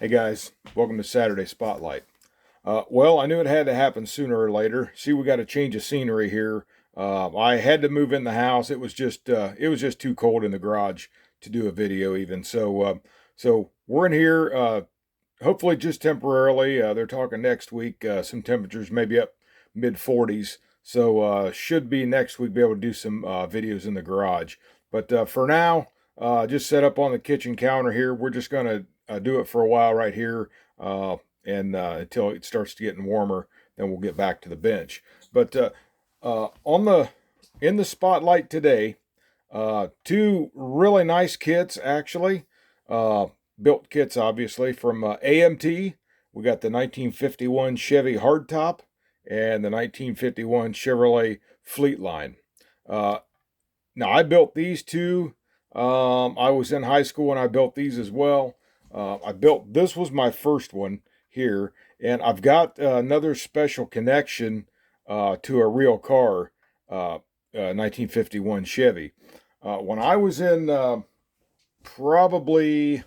Hey guys, welcome to Saturday Spotlight. Well, I knew it had to happen sooner or later. See, we got a change of scenery here. I had to move in the house. It was just too cold in the garage to do a video even. So we're in here. Hopefully just temporarily. They're talking next week. Some temperatures maybe up mid 40s. So should be next week be able to do some videos in the garage. But for now, just set up on the kitchen counter here. We're just gonna do it for a while right here, and until it starts to getting warmer, then we'll get back to the bench. But on the in the spotlight today, two really nice kits actually, built kits obviously from AMT. We got the 1951 Chevy hardtop and the 1951 Chevrolet Fleetline. Now I built these two. I was in high school when I built these as well. This was my first one here, and I've got another special connection to a real car, 1951 Chevy. When I was in probably,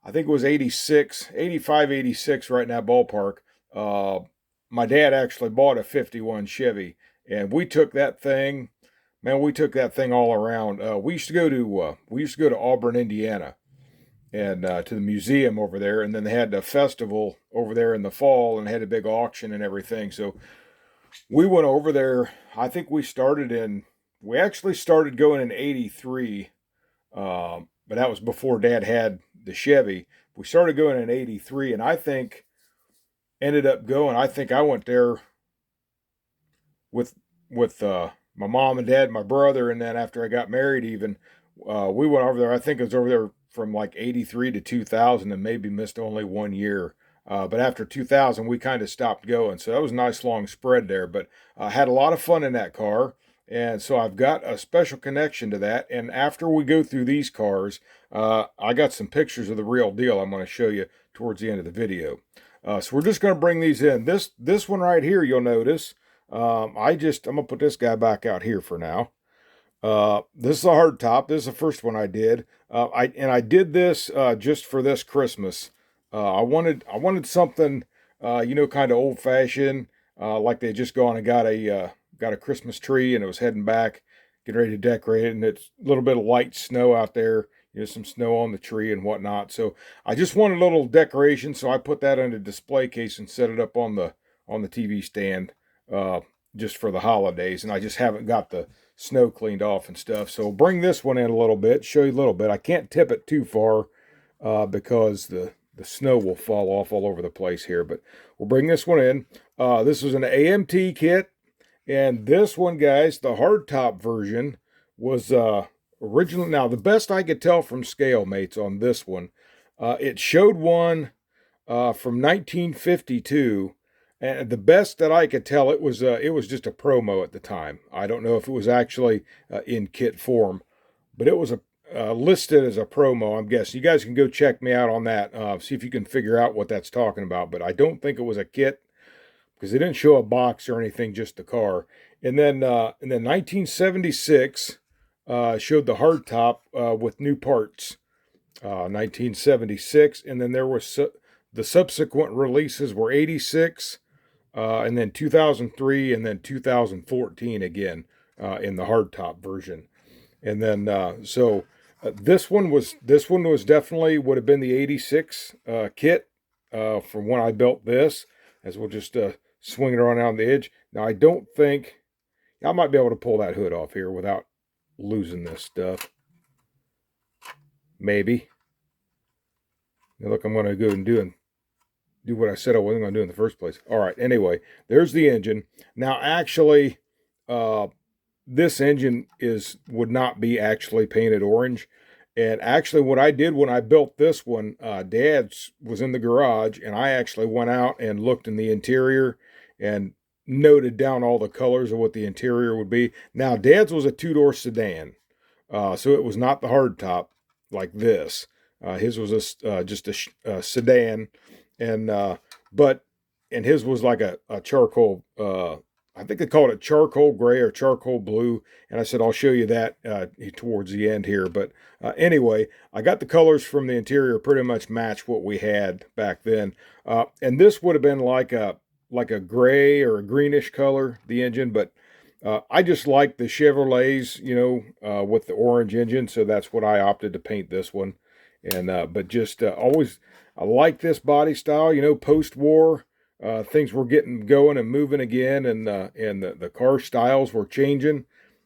I think it was 86, 85, 86, right in that ballpark, my dad actually bought a 51 Chevy, and we took that thing, man, we took that thing all around. We used to go to Auburn, Indiana, and to the museum over there, and then they had the festival over there in the fall and had a big auction and everything. So we went over there. I think we actually started going in 83, but that was before Dad had the Chevy. We started going in 83, and I think I went there with my mom and dad, my brother, and then after I got married even, we went over there. I think it was over there from like 83 to 2000 and maybe missed only 1 year. But after 2000, we kind of stopped going. So that was a nice long spread there. But I had a lot of fun in that car. And so I've got a special connection to that. And after we go through these cars, I got some pictures of the real deal I'm going to show you towards the end of the video. So we're just going to bring these in. This one right here, you'll notice, I'm going to put this guy back out here for now. This is a hard top. This is the first one I did. I did this just for this Christmas. I wanted something kind of old fashioned, like they just gone and got a Christmas tree, and it was heading back, getting ready to decorate it, and it's a little bit of light snow out there, some snow on the tree and whatnot. So I just wanted a little decoration, so I put that in a display case and set it up on the TV stand, just for the holidays. And I just haven't got the snow cleaned off and stuff. So bring this one in a little bit, show you a little bit. I can't tip it too far because the snow will fall off all over the place here, but we'll bring this one in. This was an AMT kit, and this one, guys, the hardtop version was original. Now, the best I could tell from scale mates on this one, it showed one from 1952. And the best that I could tell, it was just a promo at the time. I don't know if it was actually in kit form, but it was listed as a promo, I'm guessing. You guys can go check me out on that, see if you can figure out what that's talking about. But I don't think it was a kit because they didn't show a box or anything, just the car. And then 1976 showed the hardtop with new parts. 1976, and then there was the subsequent releases were 86. And then 2003, and then 2014 again in the hardtop version. And then this one was definitely would have been the 86 kit from when I built this. As we'll just swing it around on the edge. Now I don't think I might be able to pull that hood off here without losing this stuff. Maybe. Now look, I'm going to go and do what I said I wasn't going to do in the first place. All right, anyway, there's the engine. Now, actually, this engine would not be actually painted orange. And actually, what I did when I built this one, Dad's was in the garage, and I actually went out and looked in the interior and noted down all the colors of what the interior would be. Now, Dad's was a two-door sedan, so it was not the hardtop like this. His was just a sedan. And his was like a charcoal I think they called it charcoal gray or charcoal blue. And I said, I'll show you that towards the end here. But anyway, I got the colors from the interior pretty much match what we had back then. And this would have been like a gray or a greenish color, the engine. But I just like the Chevrolets, with the orange engine. So that's what I opted to paint this one. And but just always, I like this body style, post-war. Things were getting going and moving again, and the car styles were changing,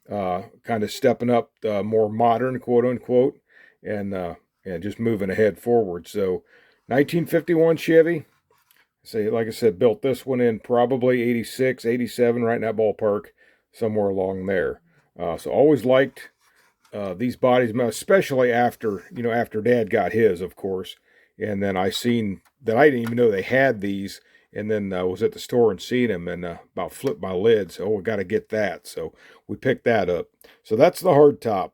kind of stepping up, more modern, quote unquote, and just moving ahead forward. So, 1951 Chevy. Say, like I said, built this one in probably 86, 87, right in that ballpark, somewhere along there. So always liked these bodies, especially after Dad got his, of course, and then I seen that I didn't even know they had these. And then I was at the store and seen them, and about flipped my lid. So, we got to get that. So we picked that up. So that's the hardtop.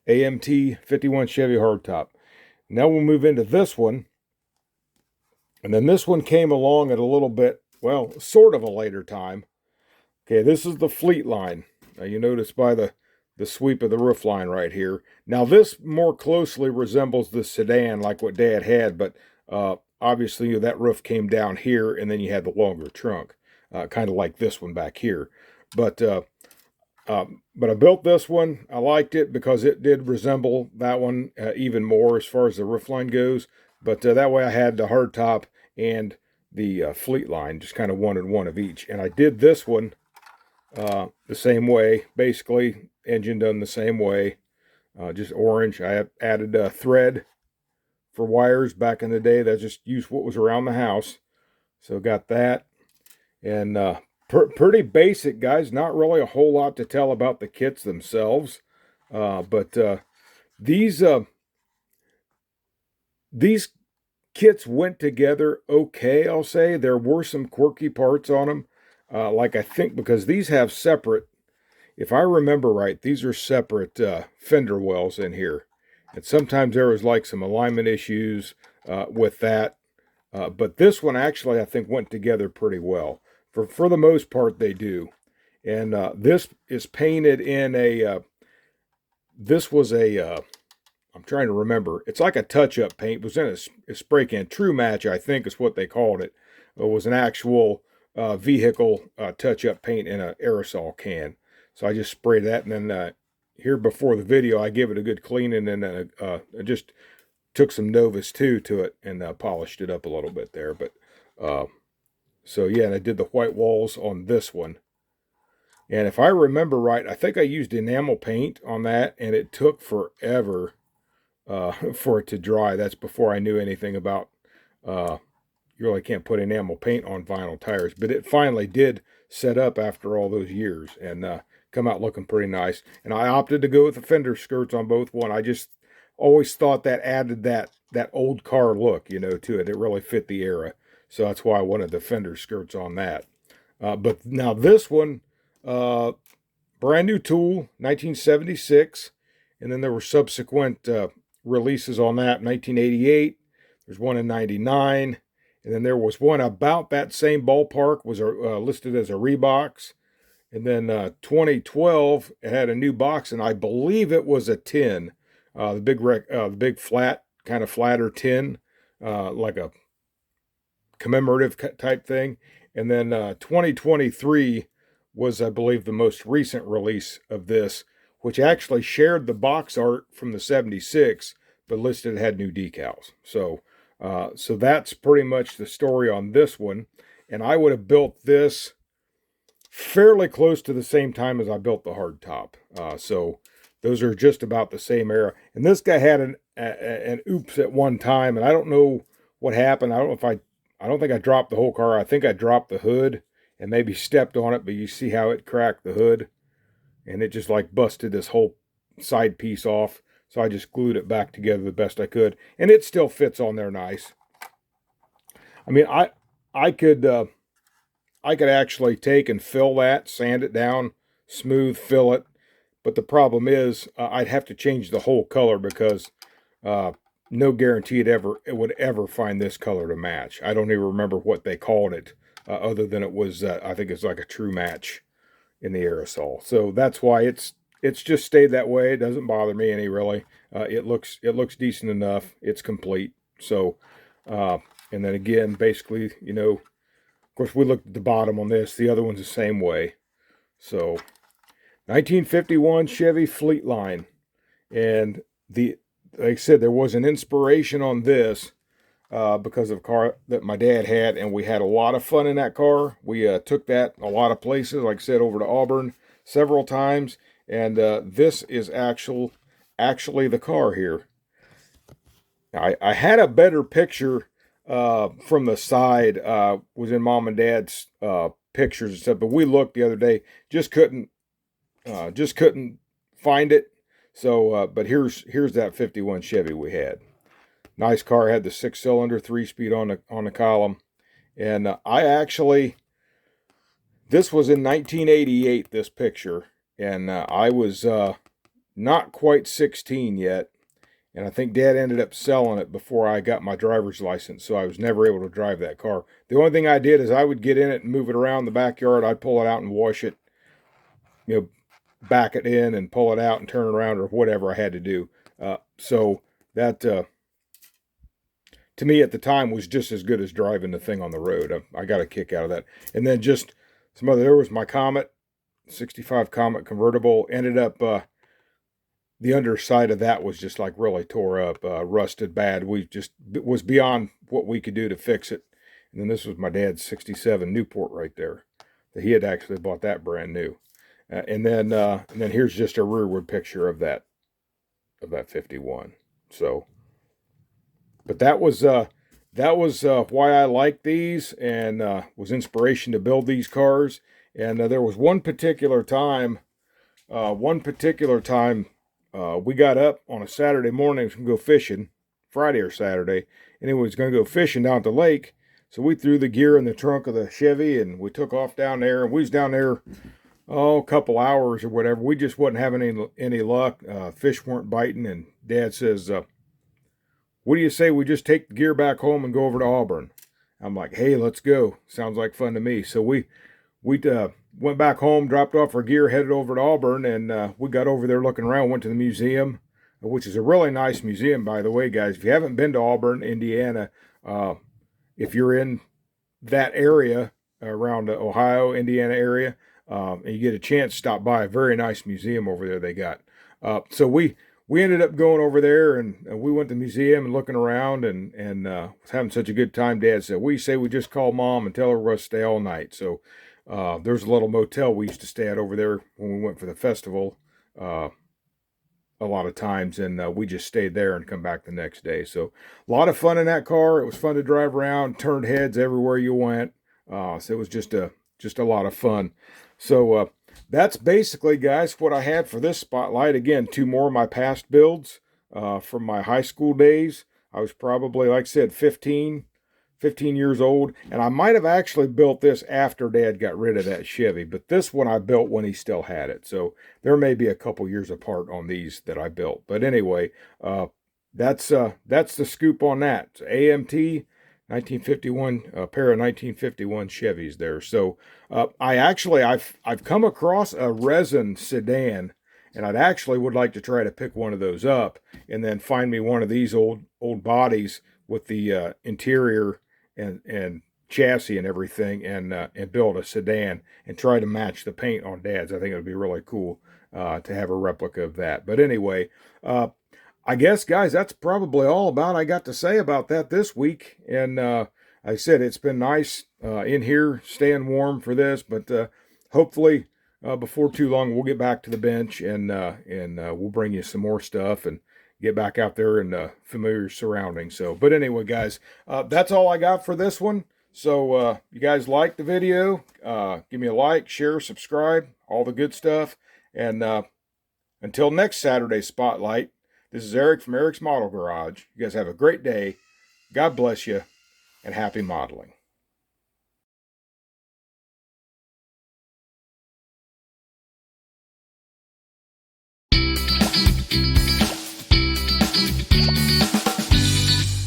AMT 51 Chevy hardtop. Now we'll move into this one. And then this one came along at a little bit, well, sort of a later time. Okay, this is the Fleetline. You notice by the sweep of the roof line right here. Now this more closely resembles the sedan like what Dad had, but obviously, that roof came down here, and then you had the longer trunk, kind of like this one back here. But I built this one. I liked it because it did resemble that one even more as far as the roof line goes. But that way I had the hardtop and the Fleetline, just kind of wanted one of each. And I did this one the same way, basically, engine done the same way, just orange. I added a thread for wires back in the day. That just used what was around the house. So got that. And pretty basic, guys. Not really a whole lot to tell about the kits themselves. But these kits went together okay, I'll say. There were some quirky parts on them. Like I think because these have separate, if I remember right, these are separate fender wells in here. And sometimes there was like some alignment issues with that. But this one actually, I think, went together pretty well. For the most part, they do. And this is painted in this was I'm trying to remember. It's like a touch-up paint. It was in a spray can. True Match, I think, is what they called it. It was an actual vehicle touch-up paint in an aerosol can. So I just sprayed that, and then here before the video, I give it a good cleaning, and I just took some Novus 2 to it and polished it up a little bit there. But so yeah, and I did the white walls on this one. And if I remember right, I think I used enamel paint on that, and it took forever for it to dry. That's before I knew anything about you really can't put enamel paint on vinyl tires. But it finally did set up after all those years and come out looking pretty nice. And I opted to go with the fender skirts on both one. I just always thought that added that old car look, to it. It really fit the era. So that's why I wanted the fender skirts on that. But now this one, brand new tool, 1976. And then there were subsequent releases on that, 1988. There's one in 99. And then there was one about that same ballpark, was listed as a Reebox. And then 2012, it had a new box, and I believe it was a tin, the big flat, kind of flatter tin, like a commemorative type thing. And then 2023 was, I believe, the most recent release of this, which actually shared the box art from the 76, but listed had new decals. So that's pretty much the story on this one. And I would have built this fairly close to the same time as I built the hardtop. So those are just about the same era. And this guy had an oops at one time, and I don't know what happened. I don't think I dropped the whole car. I think I dropped the hood and maybe stepped on it, but you see how it cracked the hood, and it just like busted this whole side piece off. So I just glued it back together the best I could, and it still fits on there nice. I mean, I could actually take and fill that, sand it down, smooth, fill it. But the problem is I'd have to change the whole color because no guarantee it would ever find this color to match. I don't even remember what they called it other than it was, I think it's like a true match in the aerosol. So that's why it's just stayed that way. It doesn't bother me any really. It looks decent enough. It's complete. So, and then again, basically, you know, of course, we looked at the bottom on this. The other one's the same way. So, 1951 Chevy Fleetline. And like I said, there was an inspiration on this because of a car that my dad had, and we had a lot of fun in that car. We took that a lot of places, like I said, over to Auburn several times. And this is actually the car here. I had a better picture from the side, was in Mom and Dad's pictures and stuff, but we looked the other day, just couldn't find it. So, but here's that 51 Chevy we had. Nice car, had the 6-cylinder 3-speed on the column, and this was in 1988. This picture, and I was not quite 16 yet. And I think Dad ended up selling it before I got my driver's license, so I was never able to drive that car. The only thing I did is I would get in it and move it around the backyard. I'd pull it out and wash it, you know, back it in and pull it out and turn it around or whatever I had to do. So that, to me at the time, was just as good as driving the thing on the road. I got a kick out of that. And then just there was my Comet, 65 Comet convertible, ended up... the underside of that was just like really tore up, rusted bad. It was beyond what we could do to fix it. And then this was my dad's 67 Newport right there. He had actually bought that brand new. And then here's just a rearward picture of that 51. So, but that was why I liked these, and was inspiration to build these cars. And there was one particular time, we got up on a Saturday morning to go fishing, Friday or Saturday, and it was going to go fishing down at the lake. So we threw the gear in the trunk of the Chevy, and we took off down there. And we was down there, a couple hours or whatever. We just wasn't having any luck. Fish weren't biting, and Dad says, "What do you say we just take the gear back home and go over to Auburn?" I'm like, "Hey, let's go. Sounds like fun to me." So we went back home, dropped off our gear, headed over to Auburn, and we got over there looking around, went to the museum, which is a really nice museum, by the way, guys. If you haven't been to Auburn, Indiana, if you're in that area, around the Ohio, Indiana area, and you get a chance, stop by. A very nice museum over there they got. So we ended up going over there, and we went to the museum and looking around, and was having such a good time. Dad said, "We say we just call Mom and tell her we're going to stay all night." So there's a little motel we used to stay at over there when we went for the festival a lot of times, and we just stayed there and come back the next day. So a lot of fun in that car. It was fun to drive around, turned heads everywhere you went. So it was just a lot of fun. So that's basically, guys, what I had for this spotlight. Again, 2 more of my past builds from my high school days. I was probably, like I said, 15 years old, and I might have actually built this after Dad got rid of that Chevy, but this one I built when he still had it. So there may be a couple years apart on these that I built. But anyway, that's the scoop on that. It's AMT 1951, a pair of 1951 Chevys there. So I've come across a resin sedan, and I'd actually would like to try to pick one of those up and then find me one of these old bodies with the interior and chassis and everything, and build a sedan and try to match the paint on Dad's. I think it would be really cool to have a replica of that. But anyway, I guess, guys, that's probably all about I got to say about that this week. And I said it's been nice in here, staying warm for this, but hopefully before too long we'll get back to the bench, and we'll bring you some more stuff and get back out there in familiar surroundings. So, but anyway, guys, that's all I got for this one. So, you guys like the video, give me a like, share, subscribe, all the good stuff. And until next Saturday Spotlight, this is Eric from Eric's Model Garage. You guys have a great day. God bless you, and happy modeling.